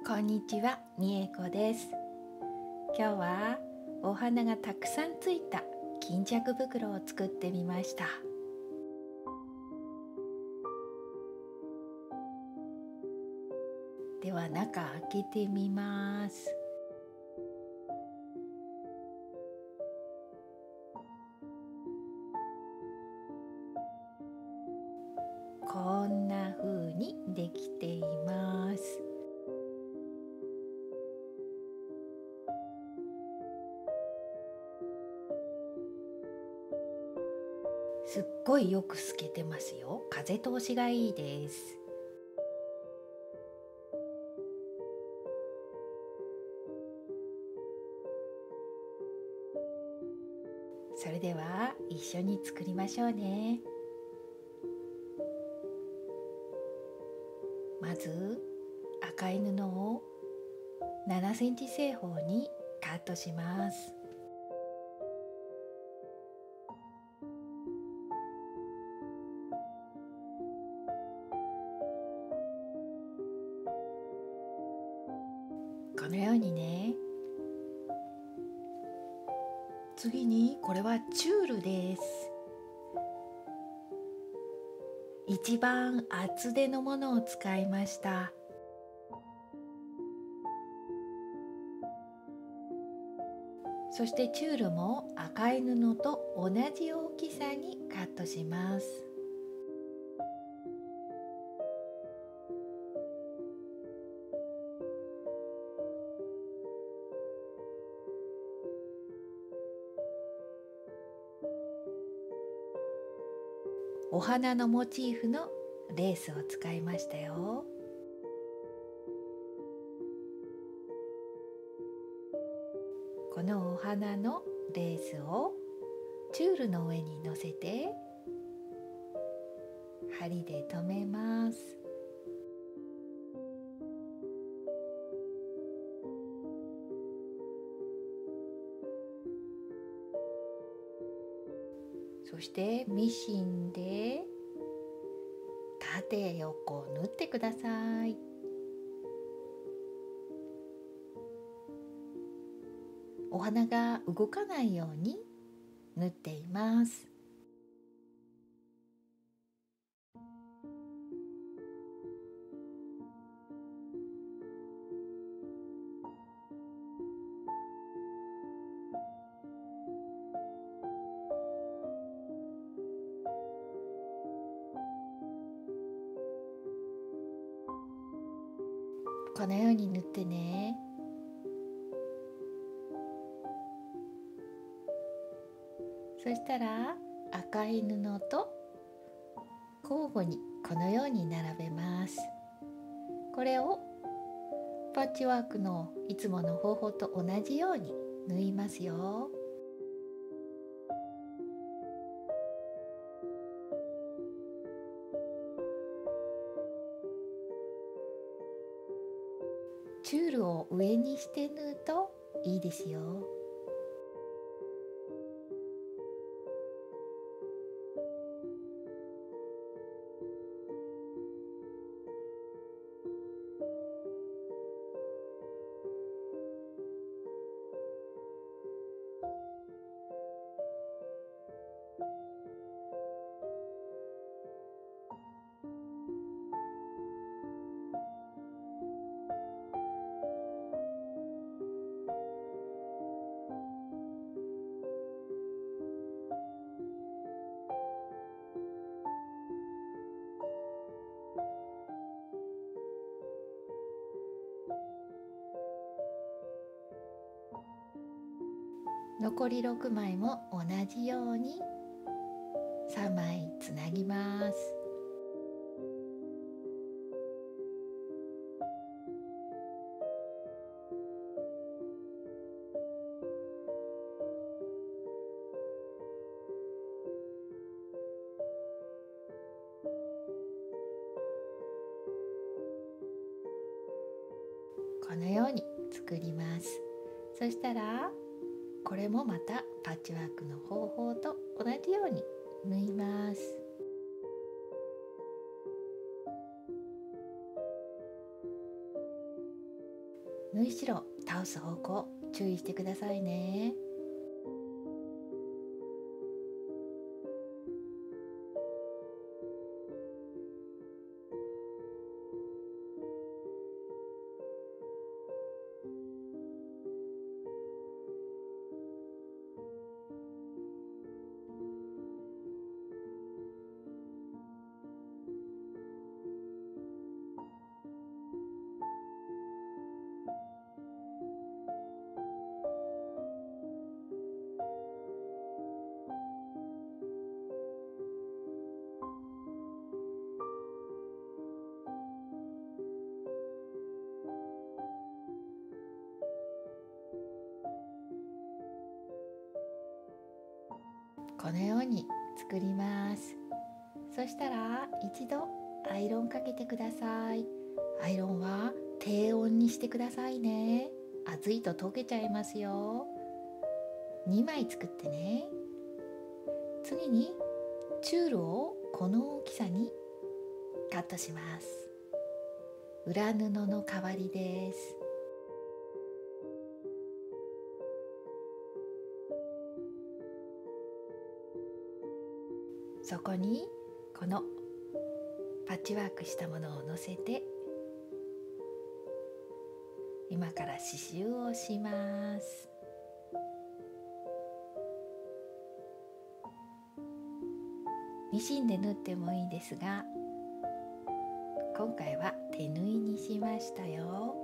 こんにちは、みえこです。今日はお花がたくさんついた巾着袋を作ってみました。では中開けてみます。こんな風にできています。すっごいよく透けてますよ。風通しがいいです。それでは一緒に作りましょうね。まず赤い布を7センチ正方にカットします。このようにね。次にこれはチュールです。一番厚手のものを使いました。そしてチュールも赤い布と同じ大きさにカットします。お花のモチーフのレースを使いましたよ。このお花のレースをチュールの上に乗せて針で留めます。そしてミシンで縦横縫ってください。お花が動かないように縫っています。このように縫ってね。そしたら赤い布と交互にこのように並べます。これをパッチワークのいつもの方法と同じように縫いますよ。チュールを上にして縫うといいですよ。残り6枚も同じように3枚つなぎます。このように作ります。そしたらこれもまたパッチワークの方法と同じように縫います。縫い代を倒す方向注意してくださいね。このように作ります。そしたら一度アイロンかけてください。アイロンは低温にしてくださいね。熱いと溶けちゃいますよ。2枚作ってね。次にチュールをこの大きさにカットします。裏布の代わりです。そこにこのパッチワークしたものを乗せて今から刺繍をします。ミシンで縫ってもいいですが、今回は手縫いにしましたよ。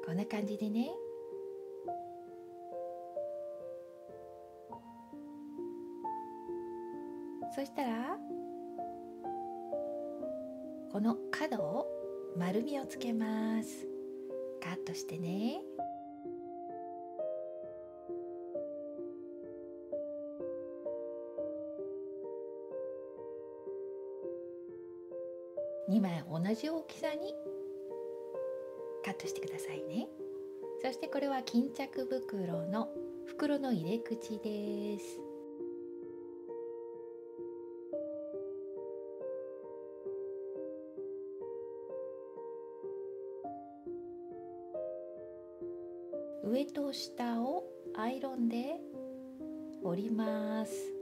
こんな感じでね。そしたらこの角を丸みをつけます。カットしてね。2枚同じ大きさにカットしてくださいね。そしてこれは巾着袋の袋の入れ口です。上と下をアイロンで折ります。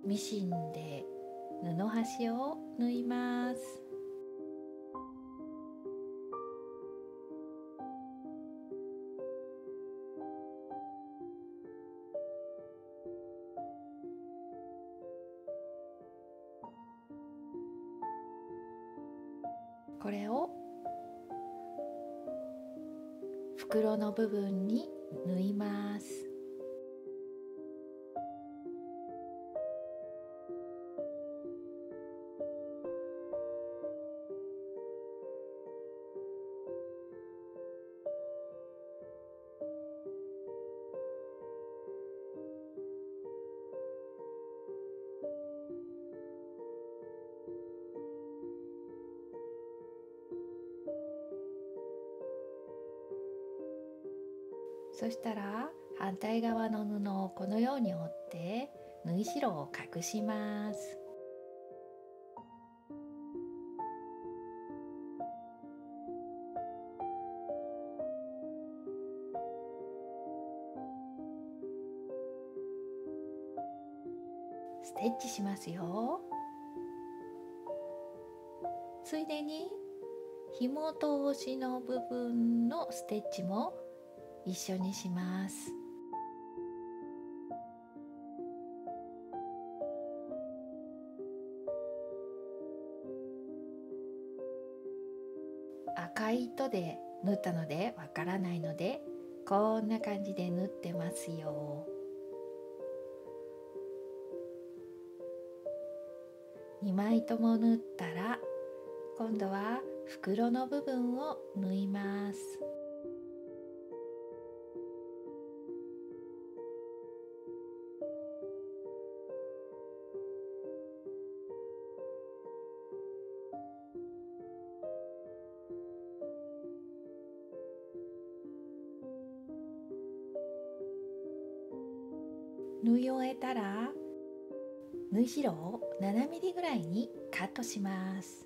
ミシンで布端を縫います。これを袋の部分に縫います。そしたら反対側の布をこのように折って縫い代を隠します。ステッチしますよ。ついでに紐通しの部分のステッチも一緒にします。赤い糸で縫ったのでわからないのでこんな感じで縫ってますよ。2枚とも縫ったら、今度は袋の部分を縫います。縫い終えたら、縫い代を7ミリぐらいにカットします。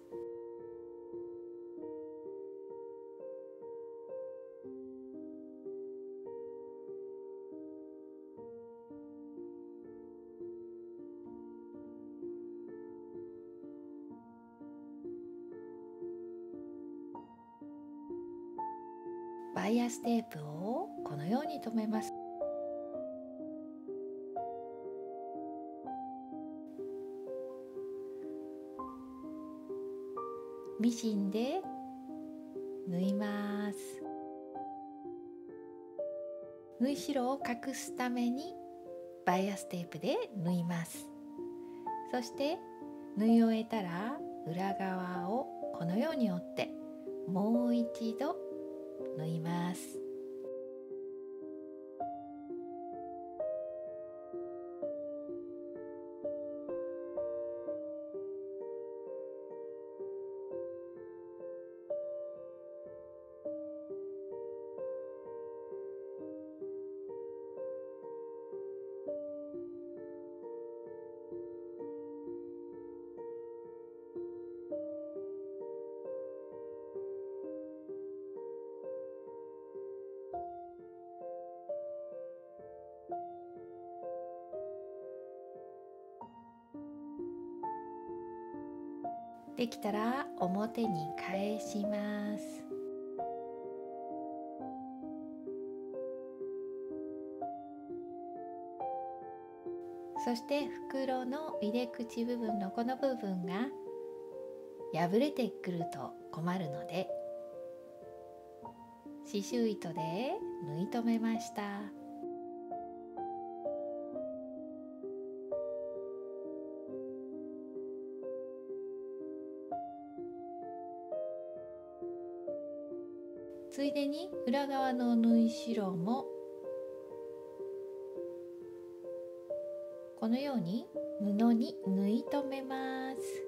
バイアステープをこのように留めます。ミシンで縫います。縫い代を隠すためにバイアステープで縫います。そして縫い終えたら裏側をこのように折ってもう一度縫います。できたら表に返します。そして袋の入れ口部分のこの部分が破れてくると困るので、刺繍糸で縫い留めました。ついでに裏側の縫い代もこのように布に縫い留めます。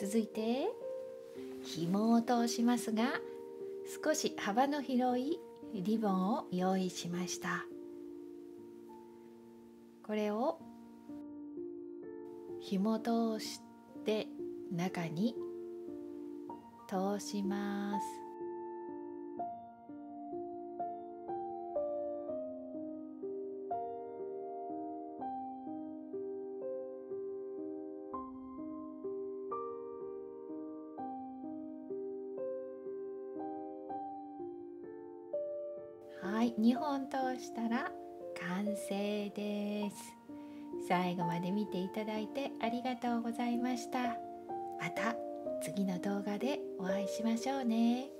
続いて紐を通しますが、少し幅の広いリボンを用意しました。これを紐通して中に通します。はい、2本通したら完成です。最後まで見ていただいてありがとうございました。また次の動画でお会いしましょうね。